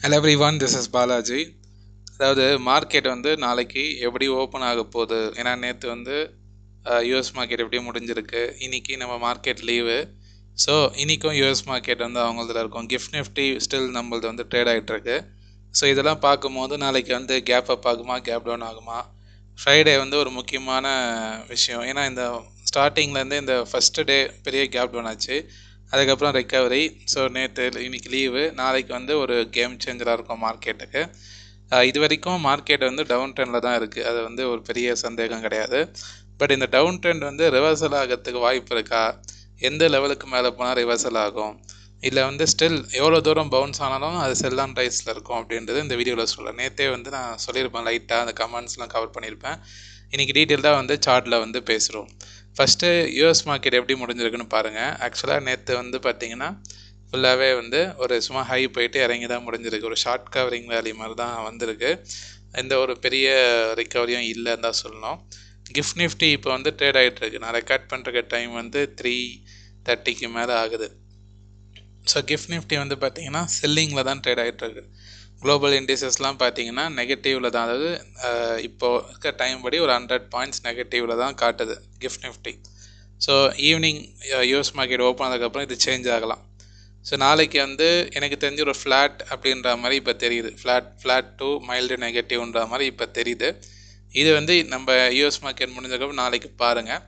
Hello everyone, this is Balaji. அதாவது market வந்து நாளைக்கு எப்படி ஓப்பன் ஆக போகுது, ஏன்னா நேற்று வந்து யூஎஸ் மார்க்கெட் எப்படி முடிஞ்சிருக்கு, இன்றைக்கி நம்ம மார்க்கெட் லீவு. ஸோ இன்றைக்கும் யூஎஸ் மார்க்கெட் வந்து அவங்களதில் இருக்கும். கிஃப்ட் நிஃப்டி ஸ்டில் நம்மளது வந்து ட்ரேட் ஆகிட்டுருக்கு. ஸோ இதெல்லாம் பார்க்கும்போது நாளைக்கு வந்து கேப் அப் ஆகுமா, கேப் டவுன் ஆகுமா, ஃப்ரைடே வந்து ஒரு முக்கியமான விஷயம். ஏன்னா இந்த ஸ்டார்டிங்லேருந்து இந்த ஃபஸ்ட்டு டே பெரிய கேப் டவுன் ஆச்சு, அதுக்கப்புறம் ரெக்கவரி. ஸோ நேற்று இன்றைக்கி லீவு, நாளைக்கு வந்து ஒரு கேம் சேஞ்சராக இருக்கும் மார்க்கெட்டுக்கு. இது வரைக்கும் மார்க்கெட் வந்து டவுன் ட்ரெண்டில் தான் இருக்குது, அது வந்து ஒரு பெரிய சந்தேகம் கிடையாது. பட் இந்த டவுன் ட்ரெண்ட் வந்து ரிவர்சல் ஆகிறதுக்கு வாய்ப்பு இருக்கா, எந்த லெவலுக்கு மேலே போனால் ரிவர்சல் ஆகும், இல்லை வந்து ஸ்டில் எவ்வளோ தூரம் பவுன்ஸ் ஆனாலும் அது செல் ஆன் ரைஸில் இருக்கும் அப்படின்றது இந்த வீடியோவில் சொல்கிறேன். நேற்றே வந்து நான் சொல்லியிருப்பேன், லைட்டாக அந்த கமெண்ட்ஸ்லாம் கவர் பண்ணியிருப்பேன். இன்றைக்கி டீட்டெயில்டாக வந்து சார்ட்டில் வந்து பேசுகிறோம். ஃபஸ்ட்டு யூஎஸ் மார்க்கெட் எப்படி முடிஞ்சிருக்குன்னு பாருங்கள். ஆக்சுவலாக நேற்று வந்து பார்த்திங்கன்னா ஃபுல்லாகவே வந்து ஒரு சும்மா ஹை போயிட்டு இறங்கி தான் முடிஞ்சிருக்கு. ஒரு ஷார்ட் கவரிங் வேலி மாதிரி தான் வந்திருக்கு. எந்த ஒரு பெரிய ரிக்கவரியும் இல்லைன்னு தான் சொல்லணும். கிஃப்ட் நிஃப்டி இப்போ வந்து ட்ரேட் ஆகிட்டுருக்கு. நான் ரெக்கார்ட் பண்ணுற டைம் வந்து 3:30 மேலே ஆகுது. ஸோ கிஃப்ட் நிஃப்டி வந்து பார்த்திங்கன்னா செல்லிங்கில் தான் ட்ரேட் ஆகிட்டுருக்கு. குளோபல் இண்டிசஸ்லாம் பார்த்திங்கன்னா நெகட்டிவில் தான், அதாவது இப்போது இருக்க டைம் படி ஒரு 100 பாயிண்ட்ஸ் நெகட்டிவில் தான் காட்டுது gift Nifty. So evening US market open ஆனதுக்கப்புறம் இது சேஞ்ச் ஆகலாம். ஸோ நாளைக்கு வந்து எனக்கு தெரிஞ்ச ஒரு ஃப்ளாட் அப்படின்ற மாதிரி இப்போ தெரியுது. ஃப்ளாட் டு மைல்டு நெகட்டிவ்ன்ற மாதிரி இப்போ தெரியுது. இது வந்து நம்ம யூஎஸ் மார்க்கெட் முடிஞ்சதுக்கப்புறம் நாளைக்கு பாருங்கள்.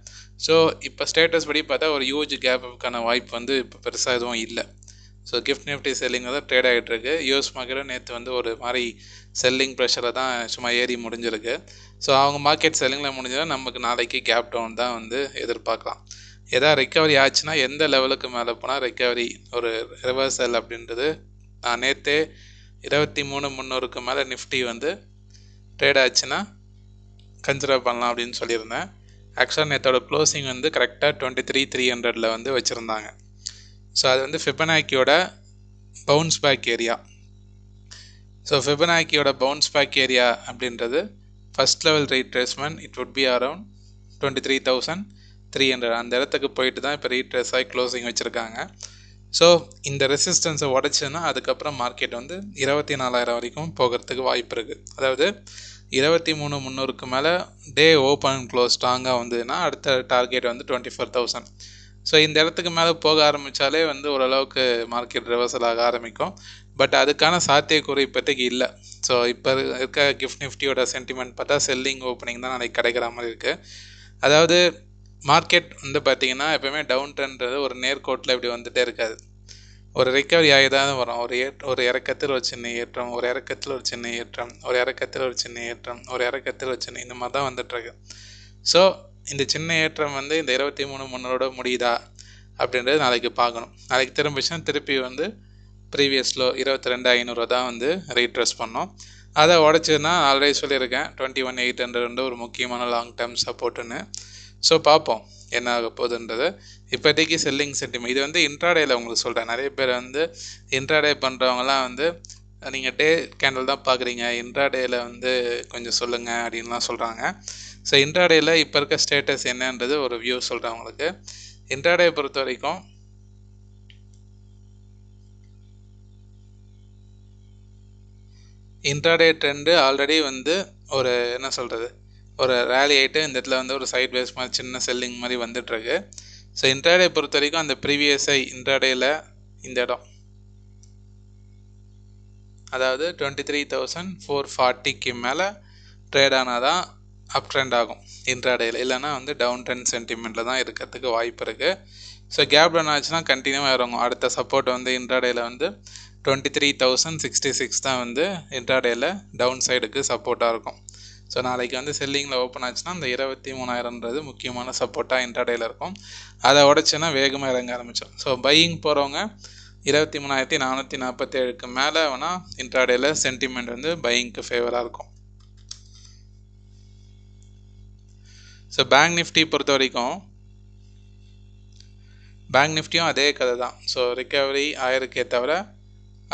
ஸோ இப்போ ஸ்டேட்டஸ் படி பார்த்தா ஒரு ஹியூஜ் கேப்புக்கான வாய்ப்பு வந்து இப்போ பெருசாக எதுவும் இல்லை. ஸோ கிஃப்ட் நிஃப்டி செல்லிங்கில் தான் ட்ரேட் ஆகிட்டுருக்கு. யூஎஸ் மார்க்கெட்டும் நேற்று வந்து ஒரு மாதிரி செல்லிங் ப்ரெஷரை தான் சும்மா ஏறி முடிஞ்சிருக்கு. ஸோ அவங்க மார்க்கெட் செல்லிங்கில் முடிஞ்சதால் நமக்கு நாளைக்கு கேப் டவுன் தான் வந்து எதிர்பார்க்கலாம். எதாவது ரெக்கவரி ஆச்சுன்னா எந்த லெவலுக்கு மேலே போனால் ரெக்கவரி ஒரு ரிவர்சல் அப்படின்றது நான் நேற்றே 23,300க்கு மேலே நிஃப்டி வந்து ட்ரேட் ஆச்சுன்னா கன்சிடர் பண்ணலாம் அப்படின்னு சொல்லியிருந்தேன். ஆக்சுவலாக நேற்றோட க்ளோசிங் வந்து கரெக்டாக 23,300 வந்து வச்சுருந்தாங்க. ஸோ அது வந்து ஃபிபனாக்கியோட பவுன்ஸ் பேக் ஏரியா. ஸோ ஃபிபனாக்கியோட பவுன்ஸ் பேக் ஏரியா அப்படின்றது first level retracement it would be around 23,300. அந்த இடத்துக்கு போயிட்டு தான் இப்போ ரீட்ரேஸ் ஆகி க்ளோசிங் வச்சுருக்காங்க. ஸோ இந்த ரெசிஸ்டன்ஸை உடச்சுன்னா அதுக்கப்புறம் மார்க்கெட் வந்து 24,000 வரைக்கும் போகிறதுக்கு வாய்ப்பு இருக்குது. அதாவது 23,300க்கு மேலே டே ஓப்பன் க்ளோஸ் ஸ்ட்ராங்காக வந்ததுன்னா அடுத்த டார்கெட் வந்து 24,000. ஸோ இந்த இடத்துக்கு மேலே போக ஆரம்பித்தாலே வந்து ஓரளவுக்கு மார்க்கெட் ரிவர்சல் ஆக ஆரம்பிக்கும். பட் அதுக்கான சாத்தியக்கூறு இப்போதைக்கு இல்லை. ஸோ இப்போ இருக்க கிஃப்ட் நிஃப்டியோட சென்டிமெண்ட் பார்த்தா செல்லிங் ஓப்பனிங் தான் நாளைக்கு கிடைக்கிற மாதிரி இருக்குது. அதாவது மார்க்கெட் வந்து பார்த்திங்கன்னா எப்போயுமே டவுன் ட்ரெண்ட்றது ஒரு நேர்கோட்டில் இப்படி வந்துகிட்டே இருக்காது. ஒரு ரெக்கவரி ஆகி தான் வரும். ஒரு இறக்கத்தில் ஒரு சின்ன ஏற்றம், ஒரு இறக்கத்தில் ஒரு சின்ன ஏற்றம், ஒரு இறக்கத்தில் ஒரு சின்ன ஏற்றம், ஒரு இறக்கத்தில் ஒரு சின்ன, இந்த மாதிரி தான் வந்துட்டுருக்கு. ஸோ இந்த சின்ன ஏற்றம் வந்து இந்த 23,300 முடியுதா அப்படின்றது நாளைக்கு பார்க்கணும். நாளைக்கு திரும்பிச்சுன்னா திருப்பி வந்து ப்ரீவியஸ் லோ 22,500 தான் வந்து ரீட்ரெஸ் பண்ணோம். அதை உடச்சதுன்னா ஆல்ரெடி சொல்லியிருக்கேன் 21,800 வந்து ஒரு முக்கியமான லாங் டேர்ம் சப்போர்ட்டுன்னு. ஸோ பார்ப்போம் என்ன ஆக போகுதுன்றது. இப்போதைக்கு செல்லிங் சென்டிமெண்ட் இது வந்து இன்ட்ராடேயில் உங்களுக்கு சொல்கிறேன். நிறைய பேர் வந்து இன்ட்ராடே பண்ணுறவங்களாம் வந்து நீங்கள் டே கேண்டில் தான் பார்க்குறீங்க, இன்ட்ராடேயில் வந்து கொஞ்சம் சொல்லுங்கள் அப்படின்லாம் சொல்கிறாங்க. ஸோ இன்ட்ராடேயில் இப்போ இருக்க ஸ்டேட்டஸ் என்னன்றது ஒரு வியூ சொல்கிறேன் உங்களுக்கு. இன்ட்ராடே பொறுத்த வரைக்கும் இன்ட்ராடே ட்ரெண்டு ஆல்ரெடி வந்து ஒரு என்ன சொல்கிறது, ஒரு ரேலி ஆகிட்டு இந்த இடத்துல வந்து ஒரு சைட் வேஸ் மாதிரி சின்ன செல்லிங் மாதிரி வந்துட்டுருக்கு. ஸோ இன்ட்ராடே பொறுத்த வரைக்கும் அந்த ப்ரீவியஸை இன்ட்ராடேயில் இந்த இடம், அதாவது 23,440க்கு மேலே ட்ரேட் ஆனால் தான் அப் ட்ரெண்ட் ஆகும் இன்ட்ராடேயில், இல்லைனா வந்து டவுன் ட்ரெண்ட் சென்டிமெண்ட்டில் தான் இருக்கிறதுக்கு வாய்ப்பு இருக்குது. ஸோ கேப் டவுன் ஆச்சுன்னா கண்டினியூவாக இறங்கும். அடுத்த சப்போர்ட் வந்து இன்ட்ராடேயில் வந்து 23,066 தான் வந்து இன்ட்ராடேயில் டவுன் சைடுக்கு சப்போர்ட்டாக இருக்கும். ஸோ நாளைக்கு வந்து செல்லிங்கில் ஓப்பன் ஆச்சுன்னா அந்த 23,000ன்றது முக்கியமான சப்போர்ட்டாக இன்ட்ராடேயில் இருக்கும். அதை உடச்சுன்னா வேகமாக இறங்க ஆரம்பிச்சோம். ஸோ பையிங் போகிறவங்க 23,447க்கு மேலே வேணால் இன்ட்ராடேயில் சென்டிமெண்ட் வந்து பையிங்க்கு ஃபேவராக இருக்கும். ஸோ பேங்க் நிஃப்டி பொறுத்த வரைக்கும் பேங்க் நிஃப்டியும் அதே கதை தான். ஸோ ரிக்கவரி ஆயிருக்கே தவிர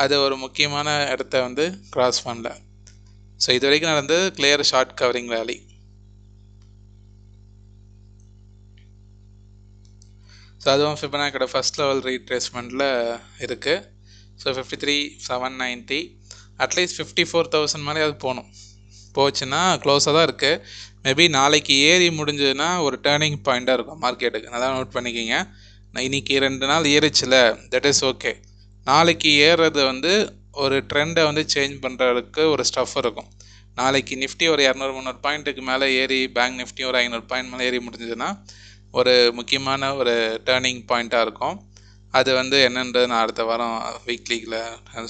அது ஒரு முக்கியமான இடத்த வந்து கிராஸ் பண்ணல. ஸோ இது வரைக்கும் நடந்தது கிளியர் ஷார்ட் கவரிங் வேலி. ஸோ அதுவும் ஃபிபனாக்கியோட ஃபஸ்ட் லெவல் ரீட்ரேஸ்மெண்ட்டில் இருக்குது. ஸோ 53,790 அட்லீஸ்ட் 54,000 மேலே அது போகணும். போச்சுன்னா க்ளோஸாக தான் இருக்குது. மேபி நாளைக்கு ஏறி முடிஞ்சதுன்னா ஒரு டேர்னிங் பாயிண்ட்டாக இருக்கும் மார்க்கெட்டுக்கு. நல்லா நோட் பண்ணிக்கிங்க. இன்றைக்கி 2 நாள் ஏறிச்சில்ல, தட் இஸ் ஓகே. நாளைக்கு ஏறுறது வந்து ஒரு ட்ரெண்டை வந்து சேஞ்ச் பண்ணுறதுக்கு ஒரு ஸ்டஃப் இருக்கும். நாளைக்கு நிஃப்டி ஒரு 200-300 பாயிண்ட்டுக்கு மேலே ஏறி, பேங்க் நிஃப்டி ஒரு 500 பாயிண்ட் மேலே ஏறி முடிஞ்சதுன்னா ஒரு முக்கியமான ஒரு டேர்னிங் பாயிண்ட்டாக இருக்கும். அது வந்து என்னன்றது நான் அடுத்த வாரம் வீக்லியில்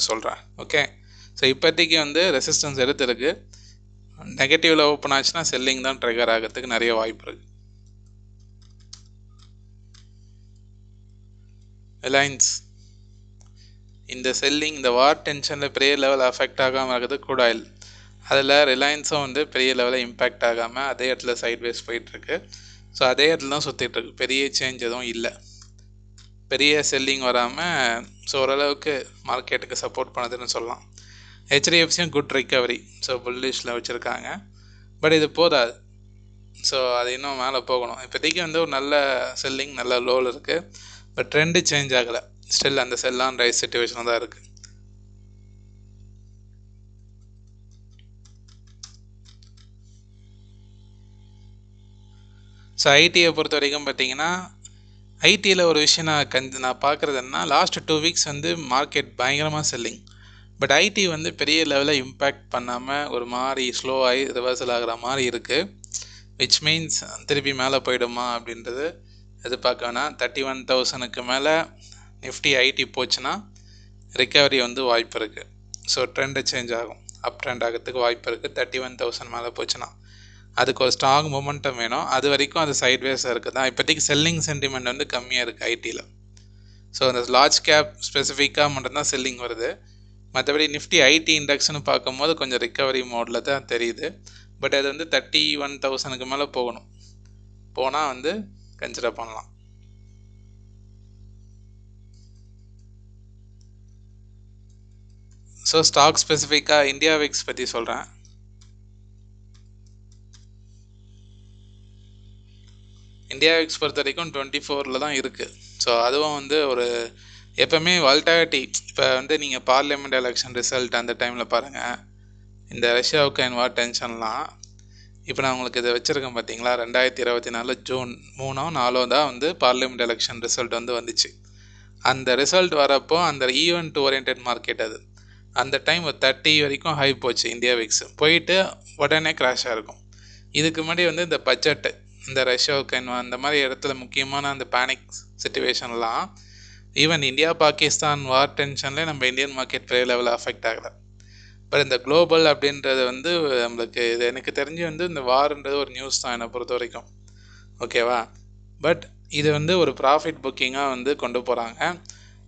சொல்கிறேன். ஓகே, ஸோ இப்போதைக்கு வந்து ரெசிஸ்டன்ஸ் எடுத்துருக்கு. நெகட்டிவில் ஓப்பன் ஆச்சுன்னா செல்லிங் தான் ட்ரிகர் ஆகிறதுக்கு நிறைய வாய்ப்பு இருக்குது. ரிலையன்ஸ் இந்த செல்லிங், இந்த வார் டென்ஷனில் பெரிய லெவல் அஃபெக்ட் ஆகாமல் இருக்குது க்ரூட் ஆயில். அதில் ரிலையன்ஸும் வந்து பெரிய லெவலில் இம்பேக்ட் ஆகாமல் அதே இடத்துல சைட்வேஸ் போயிட்டுருக்கு. ஸோ அதே இடத்துல தான் சுற்றிட்டுருக்கு. பெரிய சேஞ்ச் எதுவும் இல்லை, பெரிய செல்லிங் வராமல். ஸோ ஓரளவுக்கு மார்க்கெட்டுக்கு சப்போர்ட் பண்ணுதுன்னு சொல்லலாம். ஹெச்டிஎஃப்சியும் குட் ரிக்கவரி, ஸோ புல்லிஷில் வச்சுருக்காங்க. பட் இது போதாது. ஸோ அது இன்னும் மேலே போகணும். இப்போதைக்கு வந்து ஒரு நல்ல செல்லிங், நல்ல லோவில் இருக்குது. பட் ட்ரெண்டு சேஞ்ச் ஆகலை. ஸ்டில் அந்த செல் ஆன் ரைஸ் சிச்சுவேஷன் தான் இருக்குது. ஸோ ஐடியை பொறுத்த வரைக்கும் பார்த்தீங்கன்னா, ஐடியில் ஒரு விஷயம் நான் பார்க்குறது என்ன, லாஸ்ட் 2 வீக்ஸ் வந்து மார்க்கெட் பயங்கரமாக செல்லிங். பட் ஐடி வந்து பெரிய லெவலில் இம்பேக்ட் பண்ணாமல் ஒரு மாதிரி ஸ்லோவாகி ரிவர்சல் ஆகிற மாதிரி இருக்குது. விச் மீன்ஸ் திருப்பி மேலே போயிடுமா அப்படின்றது எதிர்பார்க்க வேணாம். 31,000க்கு மேலே நிஃப்டி ஐடி போச்சுன்னா ரிக்கவரி வந்து வாய்ப்பு இருக்குது. ஸோ ட்ரெண்டு சேஞ்ச் ஆகும், அப் ட்ரெண்ட் ஆகிறதுக்கு வாய்ப்பு இருக்குது. 31,000 மேலே போச்சுன்னா அதுக்கு ஒரு ஸ்ட்ராங் மொமெண்டம் வேணும். அது வரைக்கும் அது சைட்வேஸாக இருக்குது தான். இப்போதைக்கு செல்லிங் சென்டிமெண்ட் வந்து கம்மியாக இருக்குது ஐடியில். ஸோ அந்த லார்ஜ் கேப் ஸ்பெசிஃபிக்காக மட்டும்தான் செல்லிங் வருது. மற்றபடி நிஃப்டி ஐடி இண்டெக்ஸ்னு பார்க்கும்போது கொஞ்சம் ரிக்கவரி மோடில் தான் தெரியுது. பட் அது வந்து 31,000க்கு மேலே போனால் வந்து கன்சிடர் பண்ணலாம். ஸோ ஸ்டாக் ஸ்பெசிஃபிக்காக இந்தியா விக்ஸ் பற்றி சொல்கிறேன். இந்தியா விக்ஸ் பொறுத்த வரைக்கும் 24 தான் இருக்குது. ஸோ அதுவும் வந்து ஒரு எப்போவுமே வால்டாலிட்டி. இப்போ வந்து நீங்கள் பார்லிமெண்ட் எலெக்ஷன் ரிசல்ட் அந்த டைமில் பாருங்கள், இந்த ரஷ்யா உக்ரைன் வார் டென்ஷன்லாம். இப்போ நான் உங்களுக்கு இதை வச்சுருக்கேன் பார்த்தீங்களா, 2024 ஜூன் 3-4 தான் வந்து பார்லிமெண்ட் எலெக்ஷன் ரிசல்ட் வந்துச்சு. அந்த ரிசல்ட் வரப்போ அந்த ஈவெண்ட் ஓரியன்ட் மார்க்கெட் அது. அந்த டைம் ஒரு 30 வரைக்கும் ஹை போச்சு இந்தியா விக்ஸ், போயிட்டு உடனே கிராஷாக இருக்கும். இதுக்கு முன்னாடி வந்து இந்த பட்ஜெட்டு, இந்த ரஷ்யா உக்ரைன் அந்த மாதிரி இடத்துல முக்கியமான அந்த பேனிக் சிச்சுவேஷன்லாம், ஈவன் இந்தியா பாகிஸ்தான் வார் டென்ஷன்லேயே நம்ம இந்தியன் மார்க்கெட் பெரிய லெவலில் அஃபெக்ட் ஆகலை. பட் இந்த குளோபல் அப்படின்றது வந்து நம்மளுக்கு இது எனக்கு தெரிஞ்சு வந்து இந்த வார்ன்றது ஒரு நியூஸ் தான் என்னை பொறுத்த வரைக்கும். ஓகேவா? பட் இது வந்து ஒரு ப்ராஃபிட் புக்கிங்காக வந்து கொண்டு போகிறாங்க.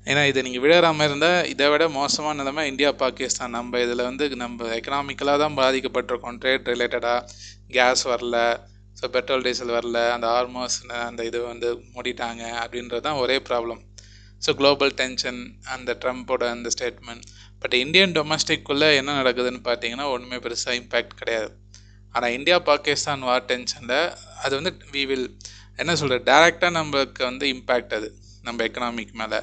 ஏன்னா இது நீங்கள் விழாமல் இருந்தால் இதை விட மோசமான நிலைமை இந்தியா பாகிஸ்தான். நம்ம இதில் வந்து நம்ம எக்கனாமிக்கலாக தான் பாதிக்கப்பட்டிருக்கோம். ட்ரேட் ரிலேட்டடாக கேஸ் வரல, ஸோ பெட்ரோல் டீசல் வரல, அந்த ஹார்மோஸ் அந்த இது வந்து மூடிட்டாங்க அப்படின்றது தான் ஒரே ப்ராப்ளம். ஸோ குளோபல் டென்ஷன், அந்த ட்ரம்ப்போட அந்த ஸ்டேட்மெண்ட். பட் இந்தியன் டொமஸ்டிக்குள்ளே என்ன நடக்குதுன்னு பார்த்தீங்கன்னா ஒன்றுமே பெருசாக இம்பேக்ட் கிடையாது. ஆனால் இந்தியா பாகிஸ்தான் வார் டென்ஷனில் அது வந்து என்ன சொல்கிறது, டைரெக்டாக நம்மளுக்கு வந்து இம்பேக்ட் அது நம்ம எக்கனாமிக் மேலே.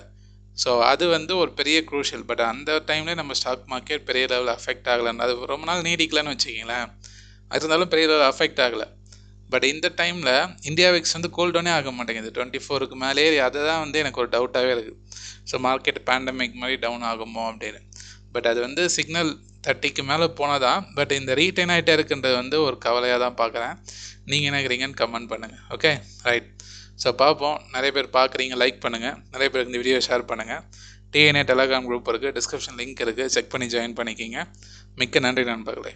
ஸோ அது வந்து ஒரு பெரிய க்ரூஷியல். பட் அந்த டைம்லேயே நம்ம ஸ்டாக் மார்க்கெட் பெரிய லெவலில் அஃபெக்ட் ஆகலைன்னு, அது ரொம்ப நாள் நீடிக்கலன்னு வச்சுக்கிங்களேன். இருந்தாலும் பெரிய லெவலில் அஃபெக்ட் ஆகலை. பட் இந்த டைமில் இந்தியா விக்ஸ் வந்து கோல்டவுனே ஆக மாட்டேங்குது. 24க்கு மேலே அது தான் வந்து எனக்கு ஒரு டவுட்டாகவே இருக்குது. ஸோ மார்க்கெட் பேண்டமிக் மாதிரி டவுன் ஆகுமோ அப்படின்னு. பட் அது வந்து சிக்னல் 30க்கு மேலே போனதான். பட் இந்த ரீட்டைன் ஆகிட்டே இருக்குன்றது வந்து ஒரு கவலையாக தான் பார்க்குறேன். நீங்கள் என்ன நினைக்கிறீங்கன்னு கமெண்ட் பண்ணுங்கள். Okay, right. ஸோ பார்ப்போம். நிறைய பேர் பார்க்குறீங்க, லைக் பண்ணுங்கள். நிறைய பேருக்கு இந்த வீடியோ ஷேர் பண்ணுங்கள். டிஎன்ஏ டெலகிராம் குரூப் இருக்குது, டிஸ்கிரிப்ஷன் லிங்க் இருக்குது, செக் பண்ணி ஜாயின் பண்ணிக்கிங்க. மிக்க நன்றி நண்பர்களே.